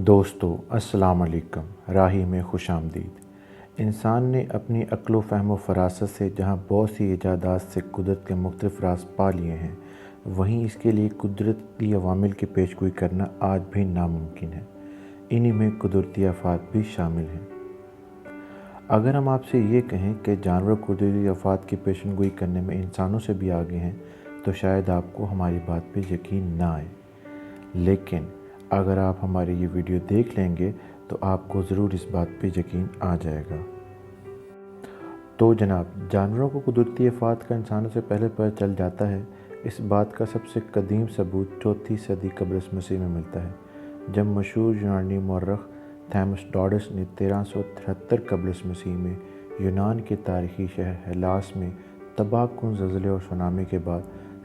دوستو السلام علیکم، راہی میں خوش آمدید۔ انسان نے اپنی عقل و فہم و فراست سے جہاں بہت سی ایجادات سے قدرت کے مختلف راز پا لیے ہیں، وہیں اس کے لیے قدرتی عوامل کی پیشگوئی کرنا آج بھی ناممکن ہے۔ انہی میں قدرتی آفات بھی شامل ہیں۔ اگر ہم آپ سے یہ کہیں کہ جانور قدرتی آفات کی پیشن گوئی کرنے میں انسانوں سے بھی آگے ہیں تو شاید آپ کو ہماری بات پہ یقین نہ آئے، لیکن اگر آپ ہماری یہ ویڈیو دیکھ لیں گے تو آپ کو ضرور اس بات پہ یقین آ جائے گا۔ تو جناب، جانوروں کو قدرتی آفات کا انسانوں سے پہلے پتہ چل جاتا ہے۔ اس بات کا سب سے قدیم ثبوت 4 صدی قبل مسیح میں ملتا ہے، جب مشہور یونانی مورخ تھیمسٹاڈس نے 1373 قبل مسیح میں یونان کے تاریخی شہر ہیلاس میں تباہ کن زلزلے اور سونامی کے بعد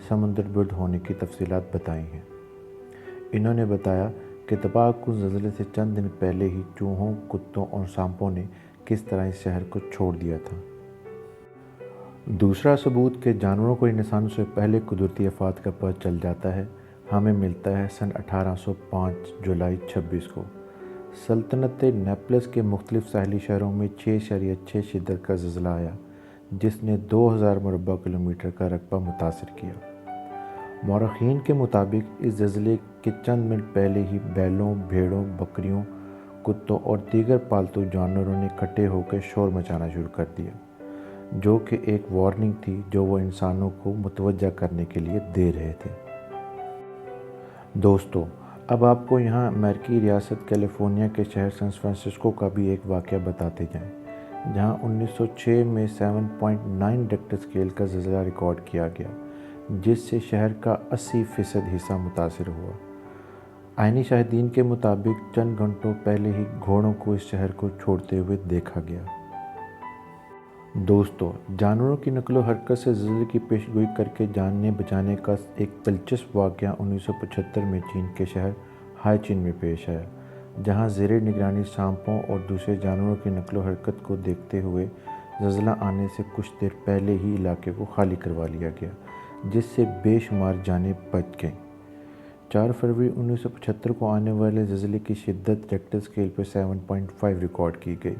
سمندر برد ہونے کی تفصیلات بتائی ہیں۔ انہوں نے بتایا کہ تباہ کن زلزلے سے چند دن پہلے ہی چوہوں، کتوں اور سانپوں نے کس طرح اس شہر کو چھوڑ دیا تھا۔ دوسرا ثبوت کہ جانوروں کو انسانوں سے پہلے قدرتی آفات کا پتہ چل جاتا ہے ہمیں ملتا ہے سن 1805 جولائی 26 کو۔ سلطنت نیپلس کے مختلف ساحلی شہروں میں 6.6 شدت کا زلزلہ آیا، جس نے 2000 مربع کلومیٹر کا رقبہ متاثر کیا۔ مورخین کے مطابق اس زلزلے کے چند منٹ پہلے ہی بیلوں، بھیڑوں، بکریوں، کتوں اور دیگر پالتو جانوروں نے اکٹھے ہو کر شور مچانا شروع کر دیا، جو کہ ایک وارننگ تھی جو وہ انسانوں کو متوجہ کرنے کے لیے دے رہے تھے۔ دوستو، اب آپ کو یہاں امریکی ریاست کیلیفورنیا کے شہر سان فرانسسکو کا بھی ایک واقعہ بتاتے جائیں، جہاں 1906 میں 7.9 ریکٹر اسکیل کا زلزلہ ریکارڈ کیا گیا، جس سے شہر کا 80% حصہ متاثر ہوا۔ عینی شاہدین کے مطابق چند گھنٹوں پہلے ہی گھوڑوں کو اس شہر کو چھوڑتے ہوئے دیکھا گیا۔ دوستو، جانوروں کی نقل و حرکت سے زلزلے کی پیشگوئی کر کے جانیں بچانے کا ایک دلچسپ واقعہ 1975 میں چین کے شہر ہائی چین میں پیش آیا، جہاں زیر نگرانی سانپوں اور دوسرے جانوروں کی نقل و حرکت کو دیکھتے ہوئے زلزلہ آنے سے کچھ دیر پہلے ہی علاقے کو خالی کروا لیا گیا، جس سے بے شمار جانیں بچ گئیں۔ 4 فروری 1975 کو آنے والے زلزلے کی شدت ریکٹر اسکیل پر 7.5 ریکارڈ کی گئی۔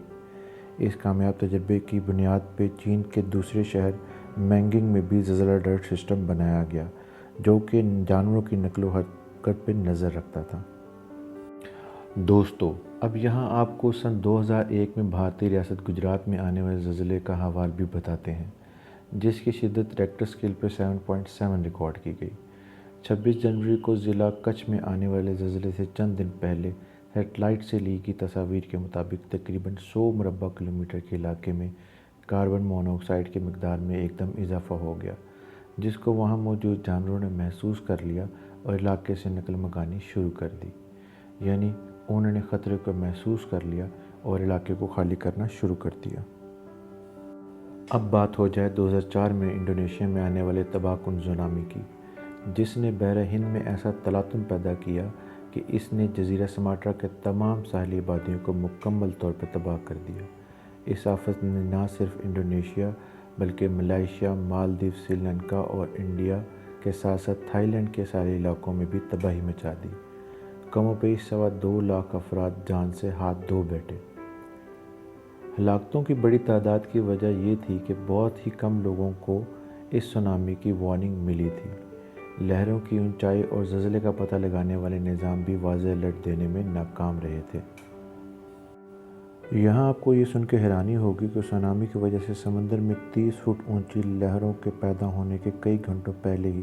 اس کامیاب تجربے کی بنیاد پہ چین کے دوسرے شہر مینگنگ میں بھی زلزلہ الرٹ سسٹم بنایا گیا، جو کہ جانوروں کی نقل و حرکت پہ نظر رکھتا تھا۔ دوستو، اب یہاں آپ کو سن 2001 میں بھارتی ریاست گجرات میں آنے والے زلزلے کا احوال بھی بتاتے ہیں، جس کی شدت ریکٹر اسکیل پر 7.7 ریکارڈ کی گئی۔ 26 جنوری کو ضلع کچھ میں آنے والے زلزلے سے چند دن پہلے سیٹلائٹ سے لی گئی تصاویر کے مطابق تقریباً 100 مربع کلومیٹر کے علاقے میں کاربن مونو آکسائیڈ کی مقدار میں ایک دم اضافہ ہو گیا، جس کو وہاں موجود جانوروں نے محسوس کر لیا اور علاقے سے نقل مکانی شروع کر دی۔ یعنی انہوں نے خطرے کو محسوس کر لیا اور علاقے کو خالی کرنا شروع کر دیا۔ اب بات ہو جائے 2004 میں انڈونیشیا میں آنے والے تباہ کن سونامی کی، جس نے بحر ہند میں ایسا تلاطم پیدا کیا کہ اس نے جزیرہ سماٹرا کے تمام ساحلی آبادیوں کو مکمل طور پر تباہ کر دیا۔ اس آفت نے نہ صرف انڈونیشیا بلکہ ملائیشیا، مالدیو، سری لنکا اور انڈیا کے ساتھ ساتھ تھائی لینڈ کے سارے علاقوں میں بھی تباہی مچا دی۔ کم و بیش 2.25 لاکھ افراد جان سے ہاتھ دھو بیٹھے۔ ہلاکتوں کی بڑی تعداد کی وجہ یہ تھی کہ بہت ہی کم لوگوں کو اس سونامی کی وارننگ ملی تھی۔ لہروں کی اونچائی اور زلزلے کا پتہ لگانے والے نظام بھی واضح الرٹ دینے میں ناکام رہے تھے۔ یہاں آپ کو یہ سن کے حیرانی ہوگی کہ سونامی کی وجہ سے سمندر میں 30 فٹ اونچی لہروں کے پیدا ہونے کے کئی گھنٹوں پہلے ہی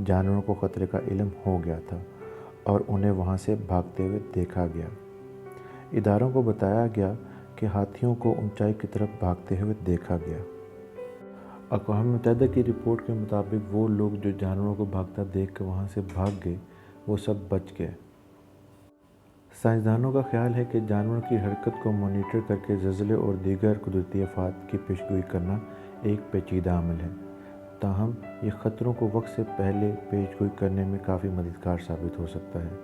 جانوروں کو خطرے کا علم ہو گیا تھا اور انہیں وہاں سے بھاگتے ہوئے دیکھا گیا۔ اداروں کو بتایا گیا کہ ہاتھیوں کو اونچائی کی طرف بھاگتے ہوئے دیکھا گیا۔ اقوام متحدہ کی رپورٹ کے مطابق وہ لوگ جو جانوروں کو بھاگتا دیکھ کر وہاں سے بھاگ گئے، وہ سب بچ گئے۔ سائنسدانوں کا خیال ہے کہ جانوروں کی حرکت کو مانیٹر کر کے زلزلے اور دیگر قدرتی آفات کی پیشگوئی کرنا ایک پیچیدہ عمل ہے، تاہم یہ خطروں کو وقت سے پہلے پیشگوئی کرنے میں کافی مددگار ثابت ہو سکتا ہے۔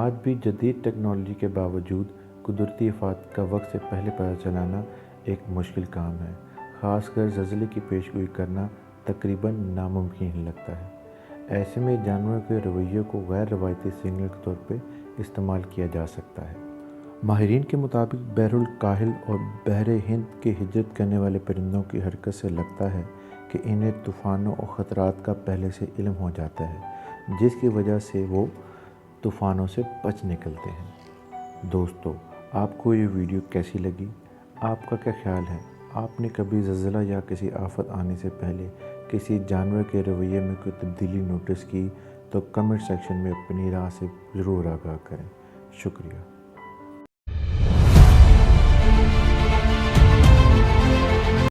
آج بھی جدید ٹیکنالوجی کے باوجود قدرتی آفات کا وقت سے پہلے پتہ چلانا ایک مشکل کام ہے، خاص کر زلزلے کی پیشگوئی کرنا تقریباً ناممکن ہی لگتا ہے۔ ایسے میں جانوروں کے رویے کو غیر روایتی سگنل کے طور پہ استعمال کیا جا سکتا ہے۔ ماہرین کے مطابق بحر الکاہل اور بحر ہند کے ہجرت کرنے والے پرندوں کی حرکت سے لگتا ہے کہ انہیں طوفانوں اور خطرات کا پہلے سے علم ہو جاتا ہے، جس کی وجہ سے وہ طوفانوں سے بچ نکلتے ہیں۔ دوستو، آپ کو یہ ویڈیو کیسی لگی؟ آپ کا کیا خیال ہے؟ آپ نے کبھی زلزلہ یا کسی آفت آنے سے پہلے کسی جانور کے رویے میں کوئی تبدیلی نوٹس کی تو کمنٹ سیکشن میں اپنی رائے سے ضرور آگاہ کریں۔ شکریہ۔